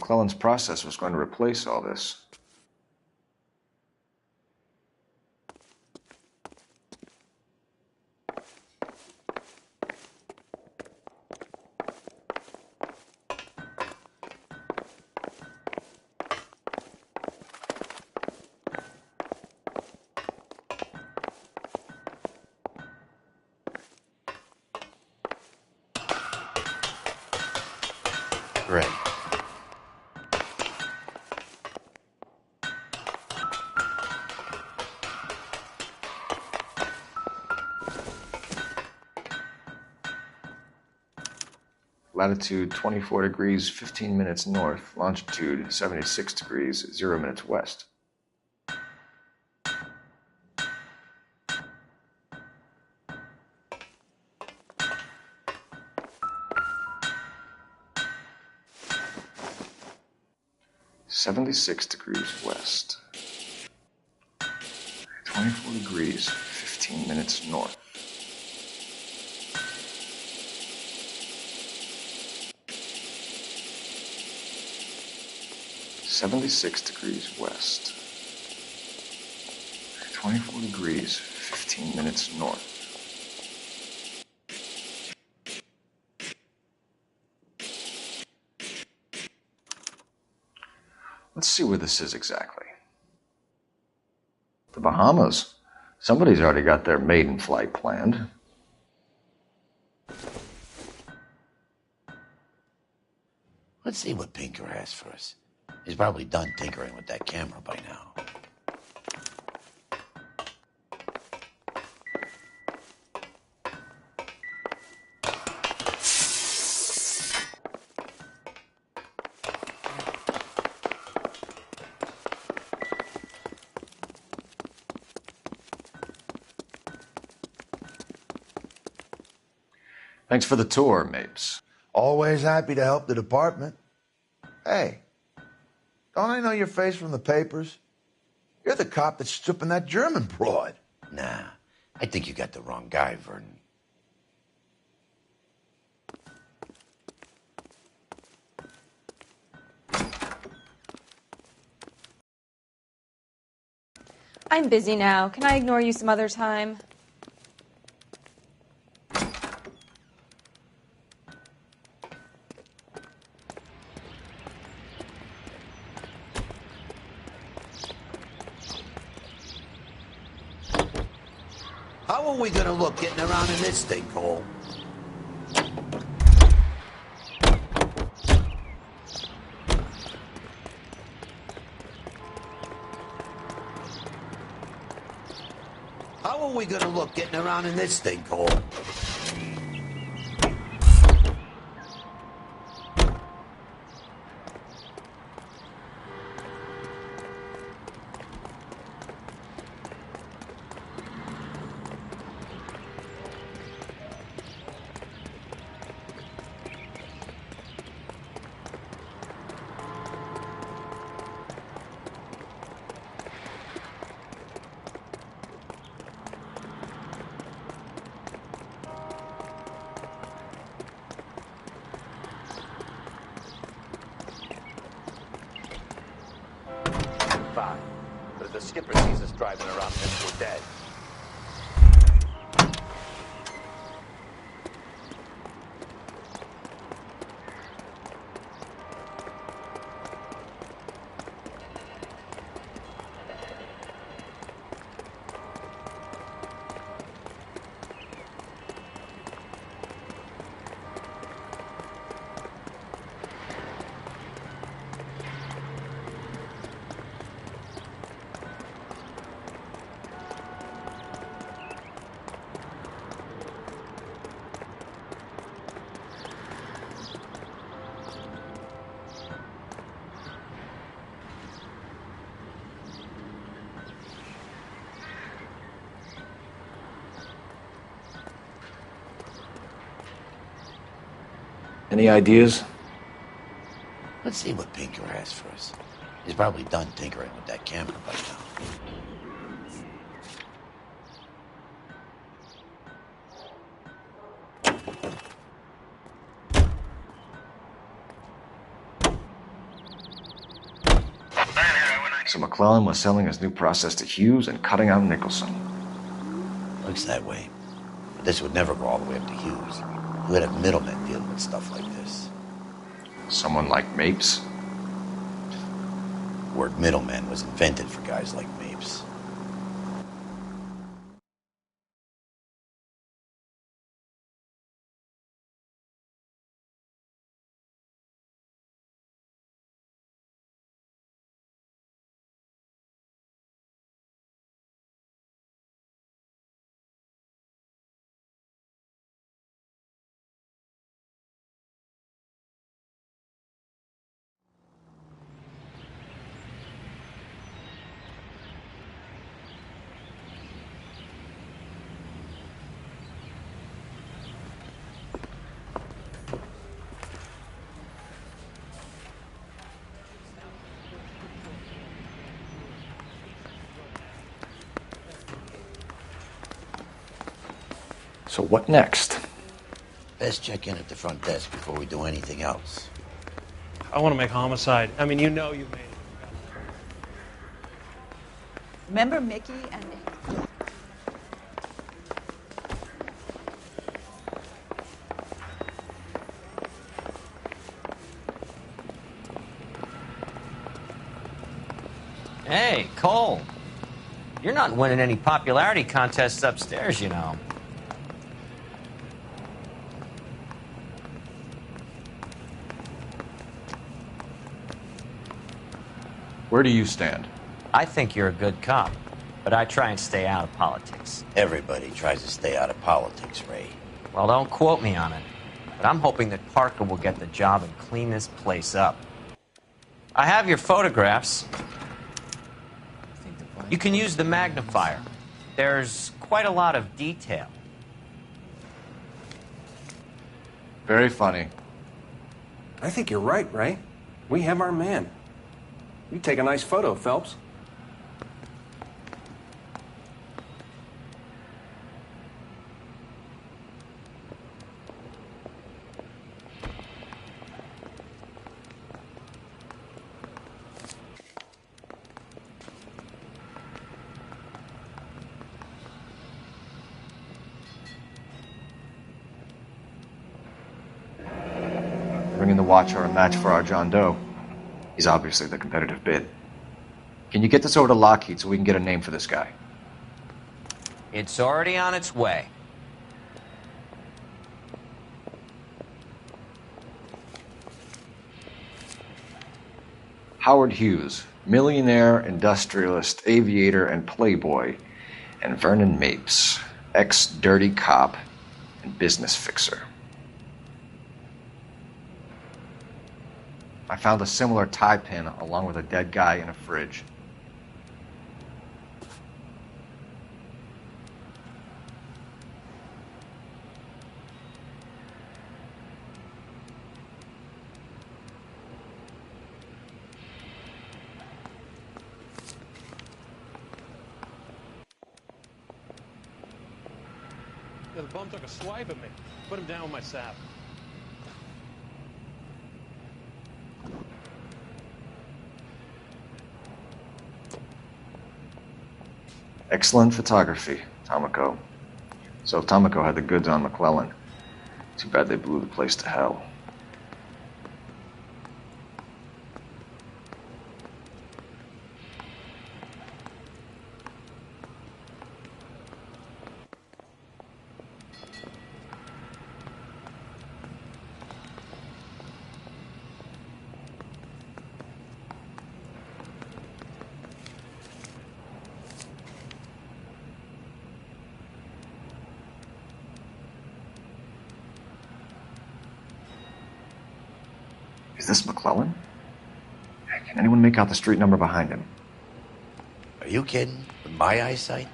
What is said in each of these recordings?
McClellan's process was going to replace all this. Great. Latitude 24 degrees, 15 minutes north. Longitude 76 degrees, 0 minutes west. (76 degrees west). 24 degrees, 15 minutes north. (76 degrees west). 24 degrees, 15 minutes north. Let's see where this is exactly. The Bahamas. Somebody's already got their maiden flight planned. Let's see what Pinker has for us. He's probably done tinkering with that camera by now. Thanks for the tour, Mapes. Always happy to help the department. Hey, don't I know your face from the papers? You're the cop that's stripping that German broad. Nah, I think you got the wrong guy, Vernon. I'm busy now. Can I ignore you some other time? How are we gonna look getting around in this stinkhole? How are we gonna look getting around in this stinkhole? Fine. But if the skipper sees us driving around this, we're dead. Any ideas? Let's see what Pinker has for us. He's probably done tinkering with that camera by now. So McClellan was selling his new process to Hughes and cutting out Nicholson. Looks that way. But this would never go all the way up to Hughes. You would have middlemen dealing with stuff like this. Someone like Mapes? The word middleman was invented for guys like Mapes. So what next? Best check in at the front desk before we do anything else. I want to make homicide. I mean, you know you've made it. Remember Mickey and... Hey, Cole. You're not winning any popularity contests upstairs, you know. Where do you stand? I think you're a good cop, but I try and stay out of politics. Everybody tries to stay out of politics, Ray. Well, don't quote me on it, but I'm hoping that Parker will get the job and clean this place up. I have your photographs. You can use the magnifier. There's quite a lot of detail. Very funny. I think you're right, Ray. We have our man. You take a nice photo, Phelps. Bringing the Watcher a match for our John Doe. He's obviously the competitive bid. Can you get this over to Lockheed so we can get a name for this guy? It's already on its way. Howard Hughes, millionaire, industrialist, aviator, and playboy, and Vernon Mapes, ex-dirty cop and business fixer. I found a similar tie pin along with a dead guy in a fridge. Yeah, the bum took a swipe at me. Put him down with my sap. Excellent photography, Tomoko. So if Tomoko had the goods on McClellan, too bad they blew the place to hell. Is this McClellan? Can anyone make out the street number behind him? Are you kidding? With my eyesight?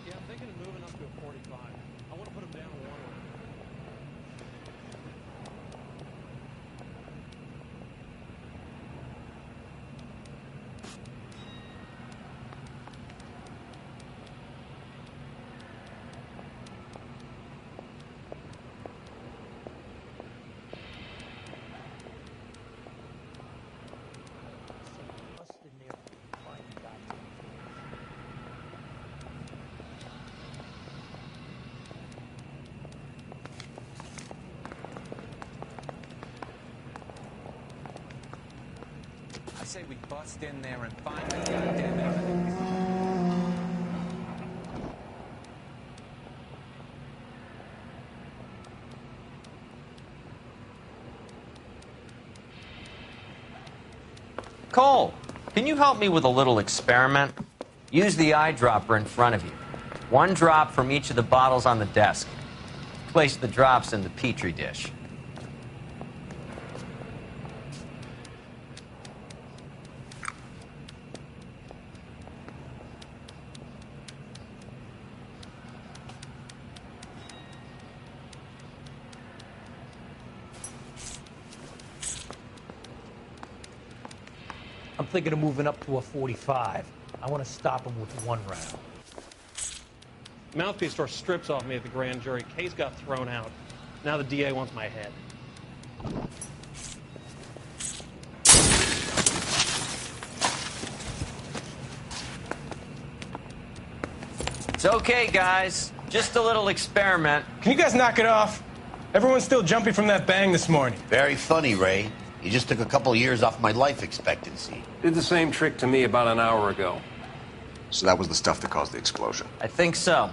Yeah, I'm thinking of moving up to a 45. I want to put him down one way. say we bust in there and find the goddamn evidence. Cole, can you help me with a little experiment? Use the eyedropper in front of you. One drop from each of the bottles on the desk. Place the drops in the Petri dish. I'm thinking of moving up to a 45. I want to stop him with one round. Mouthpiece tore strips off me at the grand jury. Case got thrown out. Now the DA wants my head. It's okay, guys. Just a little experiment. Can you guys knock it off? Everyone's still jumping from that bang this morning. Very funny, Ray. You just took a couple years off my life expectancy. Did the same trick to me about an hour ago. So that was the stuff that caused the explosion. I think so.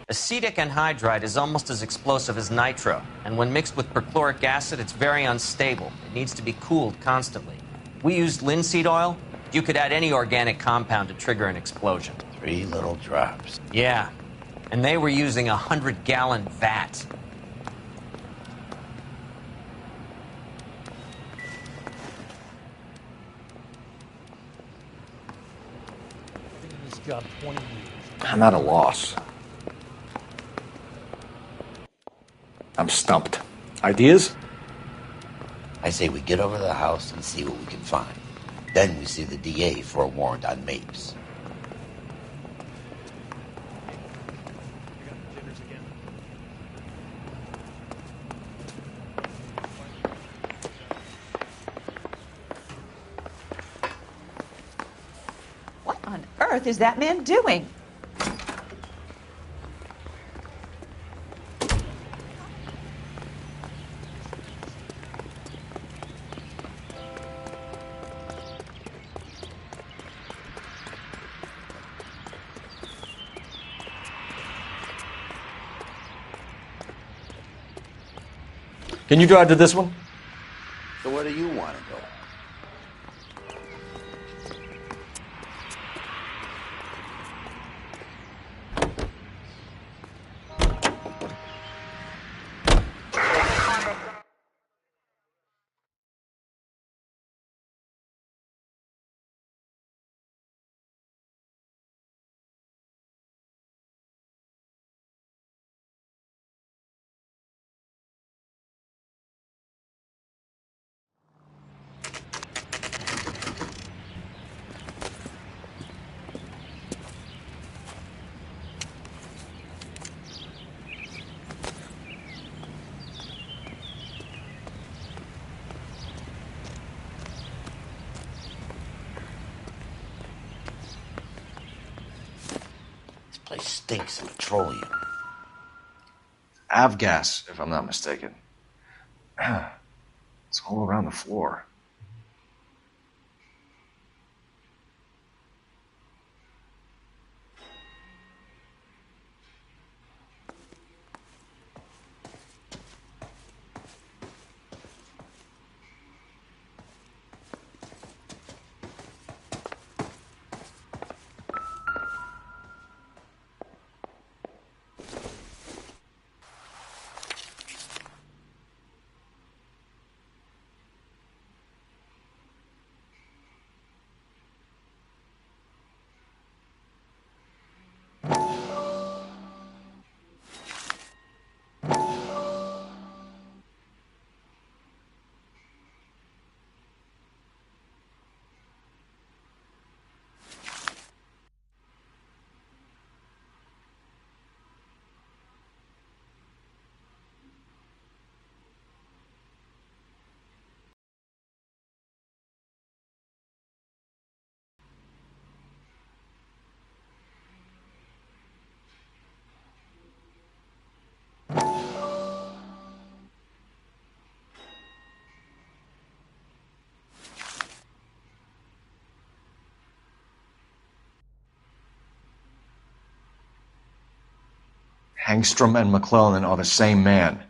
Acetic anhydride is almost as explosive as nitro, and when mixed with perchloric acid, it's very unstable. It needs to be cooled constantly. We used linseed oil. You could add any organic compound to trigger an explosion. 3 little drops. Yeah, and they were using a 100-gallon vat. This job 20 years. I'm at a loss. I'm stumped. Ideas? I say we get over to the house and see what we can find. Then we see the DA for a warrant on Mapes. What on earth is that man doing? Can you drive to this one? So where do you want to go? This place stinks of petroleum. Avgas, if I'm not mistaken. It's all around the floor. Hangstrom and McClellan are the same man.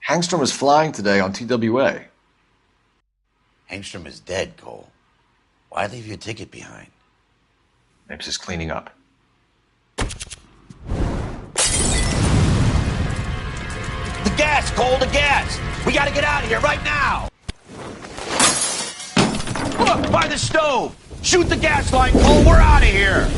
Hangstrom is flying today on TWA. Hangstrom is dead, Cole. Why leave your ticket behind? Mapes is cleaning up. The gas, Cole, the gas! We gotta get out of here right now! Look, by the stove! Shoot the gas line, Cole, we're out of here!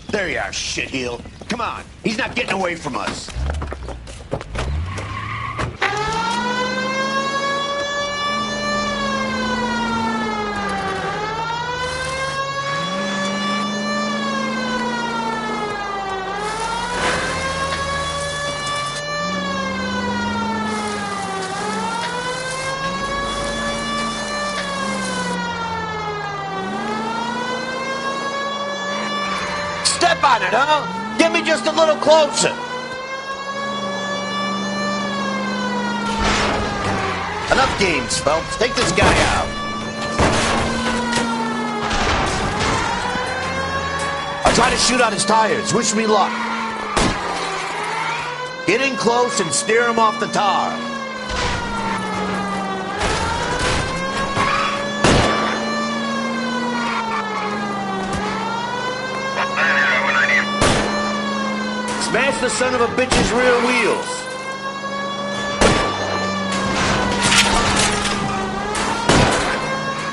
There you are, shitheel. Come on, he's not getting away from us. Step on it, huh? Get me just a little closer. Enough games, Phelps. Take this guy out. I'll try to shoot out his tires. Wish me luck. Get in close and steer him off the tar. Smash the son of a bitch's rear wheels.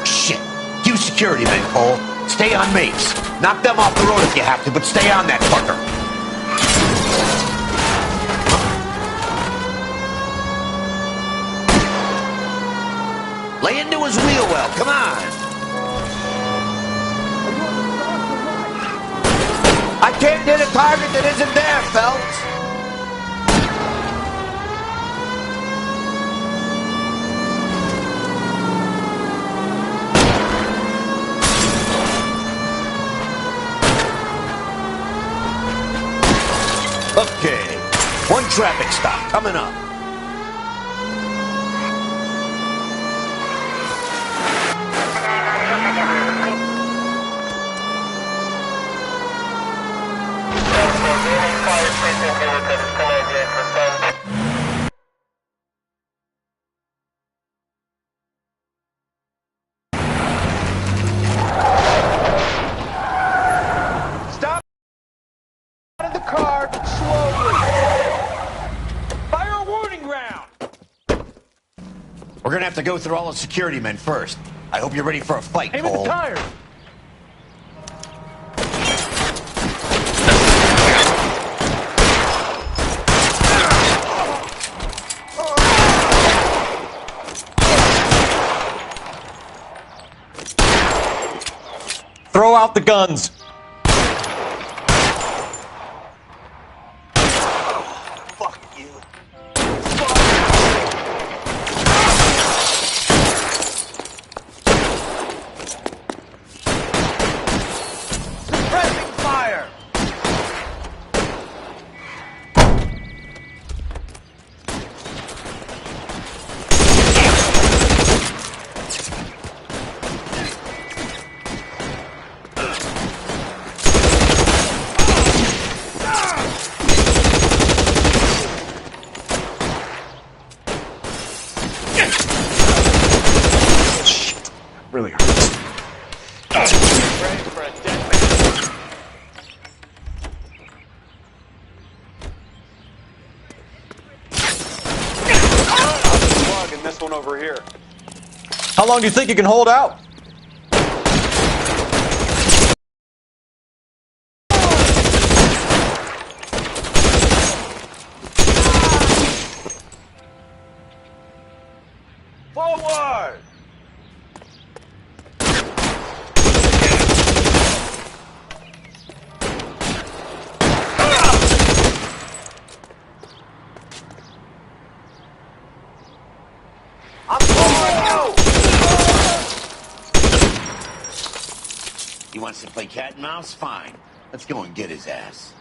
Shit. You security men, Cole. Stay on Mapes. Knock them off the road if you have to, but stay on that fucker. Lay into his wheel well. Come on. I can't hit a target that isn't there, Phelps. Okay, one traffic stop coming up. Stop out of the car slowly. Fire a warning round. We're gonna have to go through all the security men first. I hope you're ready for a fight, Aim at Cole. the tires. Throw out the guns. Fuck you. Suppressing fire. Really hurts. Ready for a dead man. Plug in this one over here. How long do you think you can hold out? Forward! He wants to play cat and mouse? Fine. Let's go and get his ass.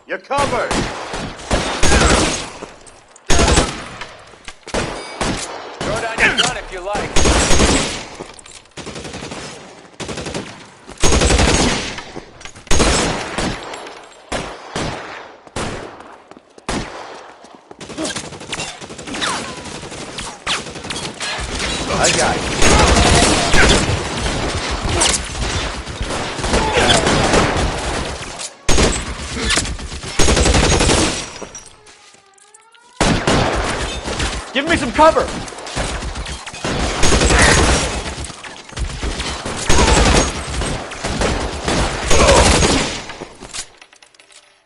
You're covered! Throw down your gun if you like. I got it. Give me some cover!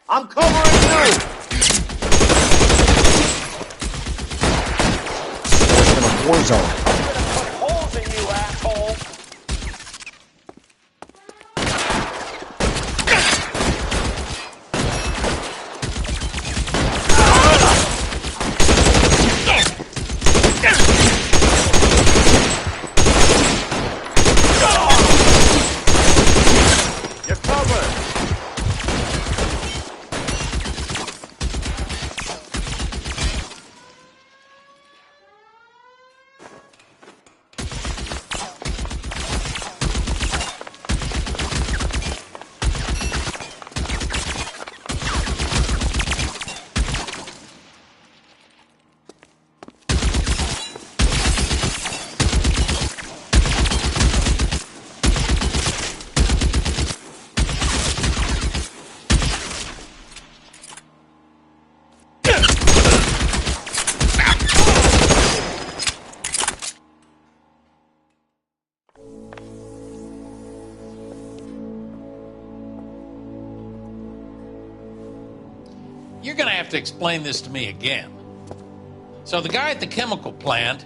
I'm covering you! In a war zone. I'm gonna put holes in you, asshole! You're covered! You're gonna have to explain this to me again. So the guy at the chemical plant,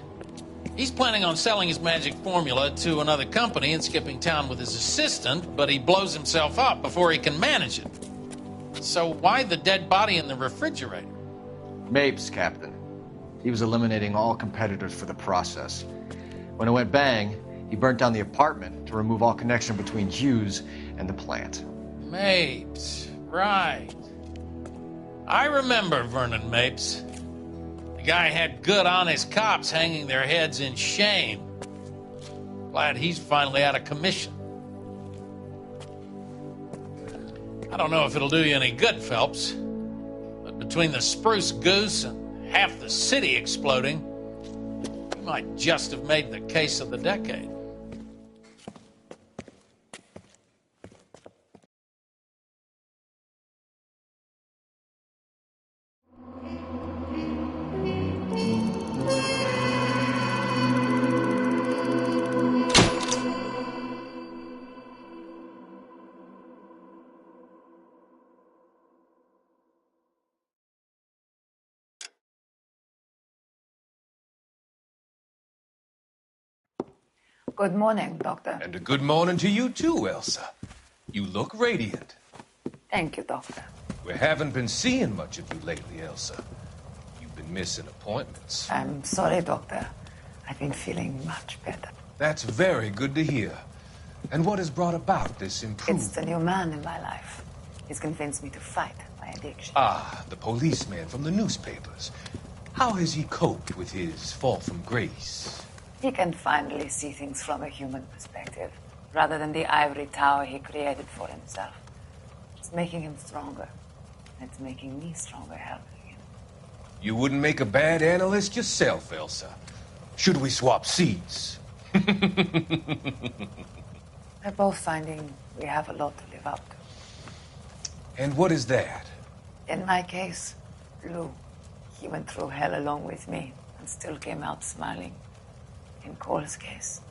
he's planning on selling his magic formula to another company and skipping town with his assistant, but he blows himself up before he can manage it. So why the dead body in the refrigerator? Mapes, Captain. He was eliminating all competitors for the process. When it went bang, he burnt down the apartment to remove all connection between Hughes and the plant. Mapes, right. I remember Vernon Mapes. The guy had good, honest cops hanging their heads in shame. Glad he's finally out of commission. I don't know if it'll do you any good, Phelps, but between the spruce goose and half the city exploding, you might just have made the case of the decade. Good morning, Doctor. And a good morning to you too, Elsa. You look radiant. Thank you, Doctor. We haven't been seeing much of you lately, Elsa. You've been missing appointments. I'm sorry, Doctor. I've been feeling much better. That's very good to hear. And what has brought about this improvement? It's the new man in my life. He's convinced me to fight my addiction. Ah, the policeman from the newspapers. How has he coped with his fall from grace? He can finally see things from a human perspective, rather than the ivory tower he created for himself. It's making him stronger. It's making me stronger helping him. You wouldn't make a bad analyst yourself, Elsa. Should we swap seats? We're both finding we have a lot to live up to. And what is that? In my case, Lou, he went through hell along with me and still came out smiling. In Cole's case,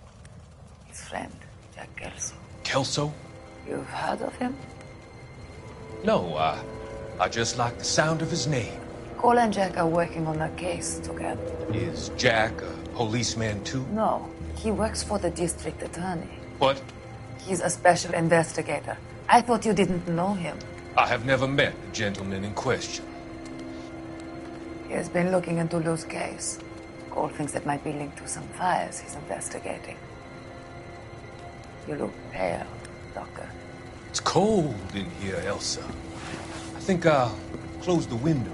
his friend, Jack Kelso. Kelso? You've heard of him? No, I just like the sound of his name. Cole and Jack are working on a case together. Is Jack a policeman too? No, he works for the district attorney. What? He's a special investigator. I thought you didn't know him. I have never met the gentleman in question. He has been looking into Lou's case. Cole thinks it might be linked to some fires he's investigating. You look pale, Doctor. It's cold in here, Elsa. I think I'll close the window.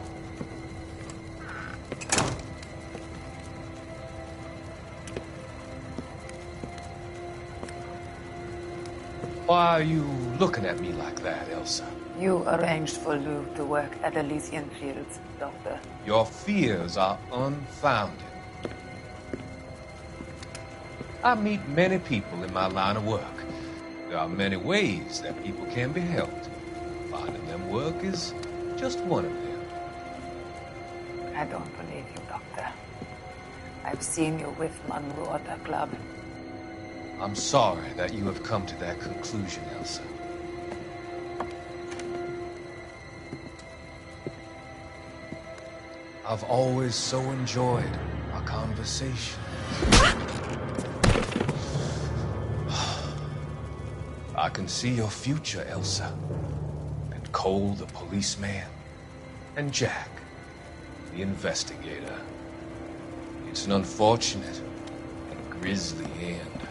Why are you looking at me like that, Elsa? You arranged for Lou to work at Elysian Fields, Doctor. Your fears are unfounded. I meet many people in my line of work. There are many ways that people can be helped. Finding them work is just one of them. I don't believe you, Doctor. I've seen you with Monroe at the club. I'm sorry that you have come to that conclusion, Elsa. I've always so enjoyed our conversation. I can see your future, Elsa. And Cole, the policeman. And Jack, the investigator. It's an unfortunate and grisly end.